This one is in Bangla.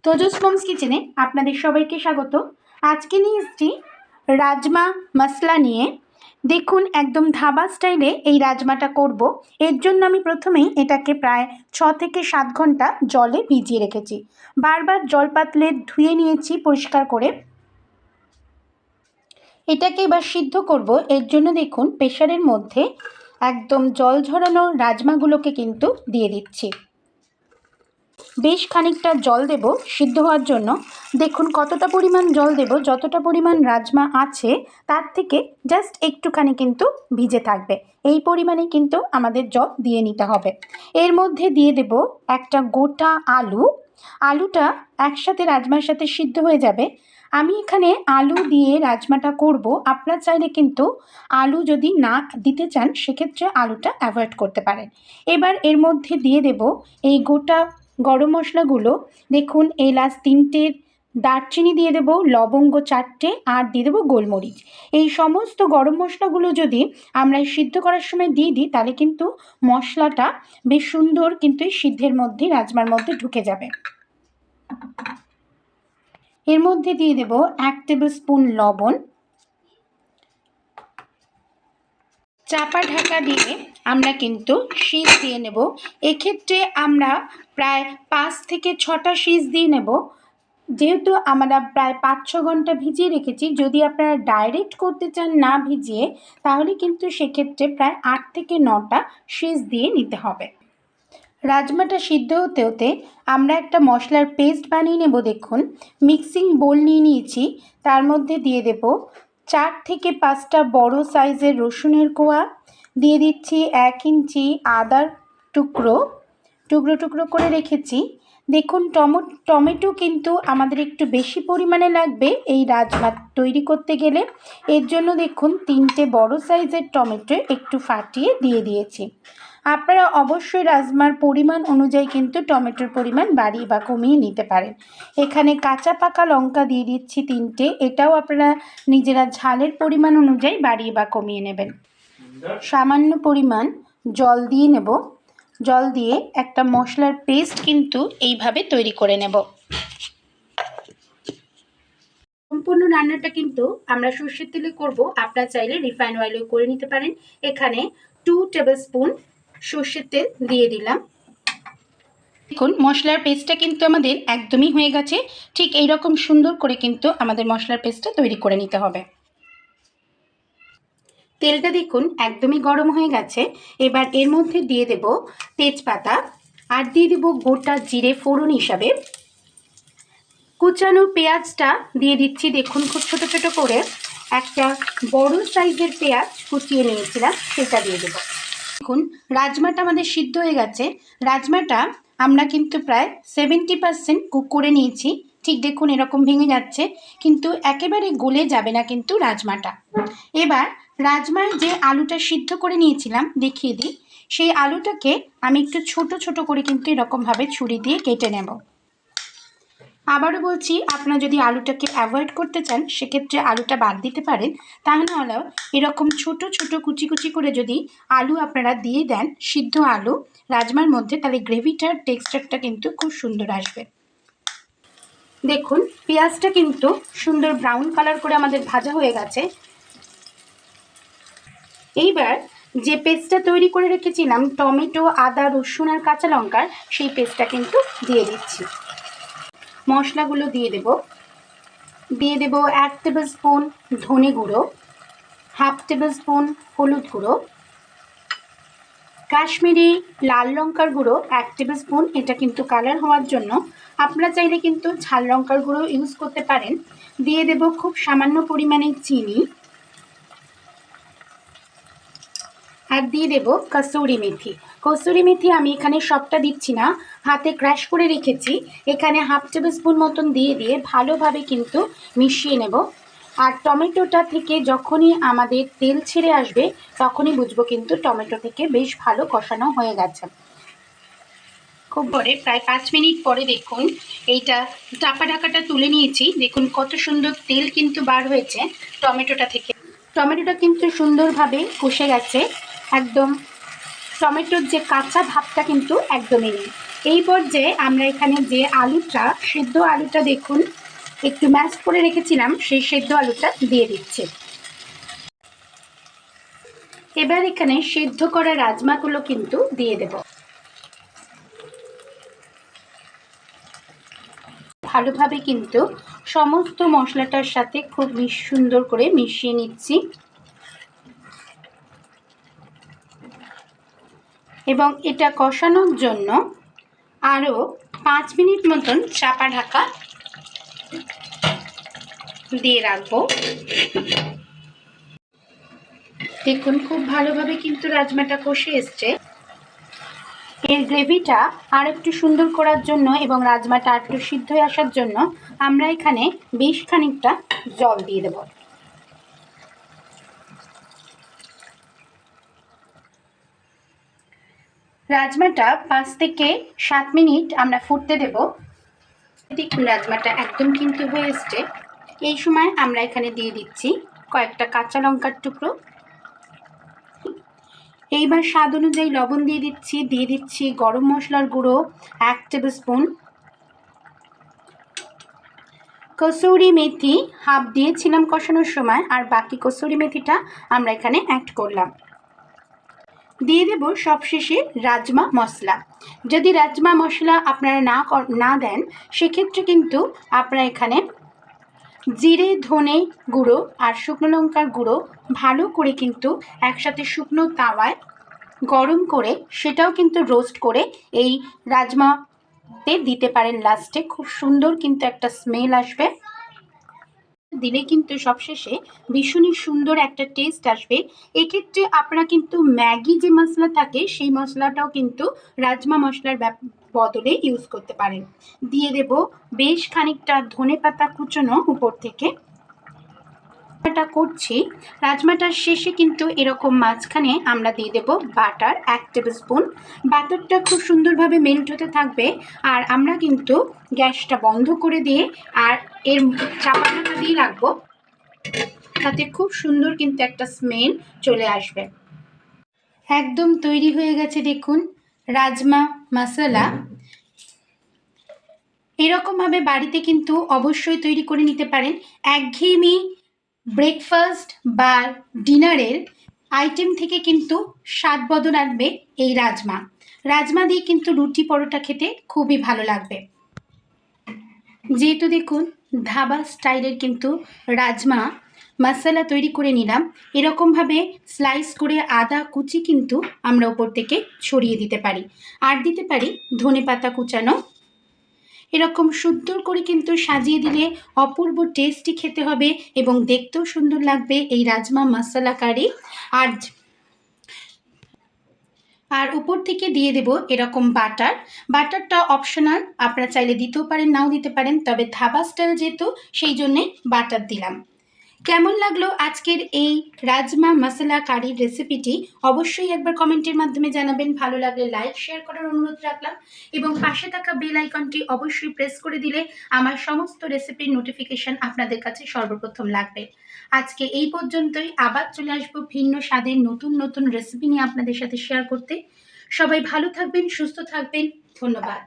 তোজস মমস কিচেনে আপনাদের সবাইকে স্বাগত। আজকে নিয়ে এসেছি রাজমা মশলা নিয়ে। দেখুন একদম ধাবা স্টাইলে এই রাজমাটা করব। এর জন্য আমি প্রথমেই এটাকে প্রায় 6 থেকে 7 ঘন্টা জলে ভিজিয়ে রেখেছি। বারবার জল পাতলে ধুয়ে নিয়েছি পরিষ্কার করে। এটাকে এবার সিদ্ধ করব। এর জন্য দেখুন প্রেসারের মধ্যে একদম জল ঝরানো রাজমাগুলোকে কিন্তু দিয়ে দিচ্ছি। বেশ খানিকটা জল দেব সিদ্ধ হওয়ার জন্য। দেখুন কতটা পরিমাণ জল দেব, যতটা পরিমাণ রাজমা আছে তার থেকে জাস্ট একটুখানি কিন্তু ভিজে থাকবে, এই পরিমাণে কিন্তু আমাদের জল দিয়ে নিতে হবে। এর মধ্যে দিয়ে দেব একটা গোটা আলু। আলুটা একসাথে রাজমার সাথে সিদ্ধ হয়ে যাবে। আমি এখানে আলু দিয়ে রাজমাটা করব। আপনারা চাইলে কিন্তু আলু যদি না দিতে চান সেক্ষেত্রে আলুটা অ্যাভয়েড করতে পারেন। এবার এর মধ্যে দিয়ে দেব এই গোটা গরম মশলাগুলো। দেখুন এলাচ 3টে, দারচিনি দিয়ে দেবো, লবঙ্গ 4টে, আর দিয়ে দেবো গোলমরিচ। এই সমস্ত গরম মশলাগুলো যদি আমরা সিদ্ধ করার সময় দিয়ে দিই তাহলে কিন্তু মশলাটা বেশ সুন্দর কিন্তু এই সিদ্ধের মধ্যে রাজমার মধ্যে ঢুকে যাবে। এর মধ্যে দিয়ে দেব 1 টেবিল স্পুন লবণ। চাপা ঢাকা দিয়ে আমরা কিন্তু শীষ দিয়ে নেব। এক্ষেত্রে আমরা প্রায় 5 থেকে 6টা শীষ দিয়ে নেব। যেহেতু আমরা প্রায় 5-6 ঘন্টা ভিজিয়ে রেখেছি, যদি আপনারা ডাইরেক্ট করতে চান না ভিজিয়ে তাহলে কিন্তু সেক্ষেত্রে প্রায় 8 থেকে 9টা শীষ দিয়ে নিতে হবে। রাজমাটা সিদ্ধ হতে হতে আমরা একটা মশলার পেস্ট বানিয়ে নেব। দেখুন মিক্সিং বোল নিয়ে নিয়েছি, তার মধ্যে দিয়ে দেব 4 থেকে 5টা বড় সাইজের রসুনের কোয়া, দিয়ে দিচ্ছি 1 ইঞ্চি আদার টুকরো টুকরো করে রেখেছি। দেখুন টমেটো কিন্তু আমাদের একটু বেশি পরিমাণে লাগবে এই রাজমা তৈরি করতে গেলে। এর জন্য দেখুন 3টে বড় সাইজের টমেটো একটু ফাটিয়ে দিয়ে দিয়েছি। আপনারা অবশ্যই রাজমার পরিমাণ অনুযায়ী কিন্তু টমেটোর পরিমাণ বাড়িয়ে বা কমিয়ে নিতে পারেন। এখানে কাঁচা পাকা লঙ্কা দিয়ে দিচ্ছি 3টে, এটাও আপনারা নিজেরা ঝালের পরিমাণ অনুযায়ী বাড়িয়ে বা কমিয়ে নেবেন। সামান্য পরিমাণ জল দিয়ে নেব। জল দিয়ে একটা মশলার পেস্ট কিন্তু এইভাবে তৈরি করে নেব। সম্পূর্ণ রান্নাটা কিন্তু আমরা সরষের তেলে করব, আপনারা চাইলে রিফাইন অয়েলও করে নিতে পারেন। এখানে 2 টেবিল স্পুন সরষের তেল দিয়ে দিলাম। দেখুন মশলার পেস্টটা কিন্তু আমাদের একদমই হয়ে গেছে। ঠিক এই রকম সুন্দর করে কিন্তু আমাদের মশলার পেস্টটা তৈরি করে নিতে হবে। তেলটা দেখুন একদমই গরম হয়ে গেছে। এবার এর মধ্যে দিয়ে দেব তেজপাতা, আর দিয়ে দেব গোটা জিরে ফোড়ন হিসাবে। কুচানো পেঁয়াজটা দিয়ে দিচ্ছি। দেখুন খুব ছোট ছোট করে একটা বড় সাইজের পেঁয়াজ কুচিয়ে নিয়েছিলাম, সেটা দিয়ে দেব। দেখুন রাজমাটা আমাদের সিদ্ধ হয়ে গেছে। রাজমাটা আমরা কিন্তু প্রায় 70% কুক করে নিয়েছি। ঠিক দেখুন এরকম ভেঙে যাচ্ছে, কিন্তু একেবারে গলে যাবে না কিন্তু রাজমাটা। এবার রাজমায় যে আলুটা সিদ্ধ করে নিয়েছিলাম দেখিয়ে দিই, সেই আলুটাকে আমি একটু ছোট ছোট করে কিন্তু এরকমভাবে ছুরি দিয়ে কেটে নেব। আবারও বলছি, আপনারা যদি আলুটাকে অ্যাভয়েড করতে চান সেক্ষেত্রে আলুটা বাদ দিতে পারেন। তা নাহলেও এরকম ছোট ছোট কুচি কুচি করে যদি আলু আপনারা দিয়ে দেন, সিদ্ধ আলু রাজমার মধ্যে, তাহলে গ্রেভিটার টেক্সচারটা কিন্তু খুব সুন্দর আসবে। দেখুন পেঁয়াজটা কিন্তু সুন্দর ব্রাউন কালার করে আমাদের ভাজা হয়ে গেছে। এইবার যে পেস্টটা তৈরি করে রেখেছিলাম টমেটো, আদা, রসুন আর কাঁচা লঙ্কার, সেই পেস্টটা কিন্তু দিয়ে দিচ্ছি। মশলাগুলো দিয়ে দেব। 1 টেবিল স্পুন ধনে গুঁড়ো, 1/2 টেবিল স্পুন হলুদ গুঁড়ো, কাশ্মীরি লাল লঙ্কার গুঁড়ো 1 টেবিল স্পুন, এটা কিন্তু কালার হওয়ার জন্য। আপনারা চাইলে কিন্তু ঝাল লঙ্কার গুঁড়ো ইউজ করতে পারেন। দিয়ে দেব খুব সামান্য পরিমাণে চিনি, আর দিয়ে দেব কসুরি মেথি। কসুরি মেথি আমি এখানে সবটা দিচ্ছি না, হাতে ক্রাশ করে রেখেছি। এখানে 1/2 টেবিল স্পুন মতন দিয়ে ভালোভাবে কিন্তু মিশিয়ে নেব। আর টমেটোটা থেকে যখনই আমাদের তেল ছেড়ে আসবে তখনই বুঝবো কিন্তু টমেটো থেকে বেশ ভালো কষানো হয়ে গেছে। খুব পরে প্রায় 5 মিনিট পরে দেখুন এইটা চাপা ঢাকাটা তুলে নিয়েছি। দেখুন কত সুন্দর তেল কিন্তু বার হয়েছে টমেটোটা থেকে। টমেটোটা কিন্তু সুন্দরভাবে কষে গেছে, একদম টমেটোর যে কাঁচা ভাবটা কিন্তু একদমই নেই। এই পর্যায়ে আমরা এখানে যে আলুটা, সেদ্ধ আলুটা দেখুন একটু ম্যাশ করে রেখেছিলাম, সেই সেদ্ধ আলুটা দিয়ে দিচ্ছি। এবার এখানে সেদ্ধ করা রাজমাগুলো কিন্তু দিয়ে দেব। ভালোভাবে কিন্তু সমস্ত মশলাটার সাথে খুব সুন্দর করে মিশিয়ে নিচ্ছি এবং এটা কষানোর জন্য আরও 5 মিনিট মতন চাপা ঢাকা দিয়ে রাখবো। দেখুন খুব ভালোভাবে কিন্তু রাজমাটা কষে এসছে। এর গ্রেভিটা আর একটু সুন্দর করার জন্য এবং রাজমাটা আর একটু সিদ্ধ হয়ে আসার জন্য আমরা এখানে বেশ খানিকটা জল দিয়ে দেব। রাজমাটা 5 থেকে 7 মিনিট আমরা ফুটতে দেব। দেখুন রাজমাটা একদম কিন্তু হয়ে এসছে। এই সময় আমরা এখানে দিয়ে দিচ্ছি কয়েকটা কাঁচা লঙ্কার টুকরো। এইবার স্বাদ অনুযায়ী লবণ দিয়ে দিচ্ছি গরম মশলার গুঁড়ো 1 table spoon, kasuri methi half দিয়েছিলাম কষানোর সময়, আর বাকি কসুরি মেথিটা আমরা এখানে অ্যাড করলাম। দিয়ে দেব সবশেষে রাজমা মশলা। যদি রাজমা মশলা আপনারা না দেন সেক্ষেত্রে কিন্তু আপনারা এখানে জিরে ধনে গুঁড়ো আর শুকনো লঙ্কার গুঁড়ো ভালো করে কিন্তু একসাথে শুকনো তাওয়ায় গরম করে সেটাও কিন্তু রোস্ট করে এই রাজমাতে দিতে পারেন। লাস্টে খুব সুন্দর কিন্তু একটা স্মেল আসবে, দিলে কিন্তু সবশেষে ভীষণই সুন্দর একটা টেস্ট আসবে। এক্ষেত্রে আপনারা কিন্তু ম্যাগি যে মশলা থাকে সেই মশলাটাও কিন্তু রাজমা মশলার বদলে ইউজ করতে পারেন। দিয়ে দেব বেশ খানিকটা ধনেপাতা কুচনো উপর থেকে। এটা করছি রাজমাটার শেষে কিন্তু এরকম মাঝখানে আমরা দিয়ে দেব বাটার 1 টেবিল স্পুন। বাটারটা খুব সুন্দরভাবে মেল্ট হতে থাকবে আর আমরা কিন্তু গ্যাসটা বন্ধ করে দিয়ে আর এর চাপাটা দিয়ে রাখবো, তাতে খুব সুন্দর কিন্তু একটা স্মেল চলে আসবে। একদম তৈরি হয়ে গেছে দেখুন রাজমা মশলা। এরকমভাবে বাড়িতে কিন্তু অবশ্যই তৈরি করে নিতে পারেন। একঘেয়েমি ব্রেকফাস্ট বা ডিনারের আইটেম থেকে কিন্তু স্বাদ বদল আনবে এই রাজমা দিয়ে কিন্তু রুটি পরোটা খেতে খুবই ভালো লাগবে। যেহেতু দেখুন ধাবা স্টাইলের কিন্তু রাজমা মশলা তৈরি করে নিলাম, এরকমভাবে স্লাইস করে আদা কুচি কিন্তু আমরা উপর থেকে ছড়িয়ে দিতে পারি, আর দিতে পারি ধনেপাতা কুচানো। এরকম সুন্দর করে কিন্তু সাজিয়ে দিলে অপূর্ব টেস্টি খেতে হবে এবং দেখতেও সুন্দর লাগবে এই রাজমা মশলা কারি। আর উপর থেকে দিয়ে দেব এরকম বাটারটা অপশনাল, আপনারা চাইলে দিতেও পারেন নাও দিতে পারেন, তবে ধাবা স্টাইল যেহেতু সেই জন্যে বাটার দিলাম। কেমন লাগলো আজকের এই রাজমা মশলা কারির রেসিপিটি অবশ্যই একবার কমেন্টের মাধ্যমে জানাবেন। ভালো লাগলে লাইক শেয়ার করার অনুরোধ রাখলাম এবং পাশে থাকা বেল আইকনটি অবশ্যই প্রেস করে দিলে আমার সমস্ত রেসিপির নোটিফিকেশন আপনাদের কাছে সর্বপ্রথম লাগবে। আজকে এই পর্যন্তই, আবার চলে আসবো ভিন্ন স্বাদের নতুন রেসিপি নিয়ে আপনাদের সাথে শেয়ার করতে। সবাই ভালো থাকবেন, সুস্থ থাকবেন, ধন্যবাদ।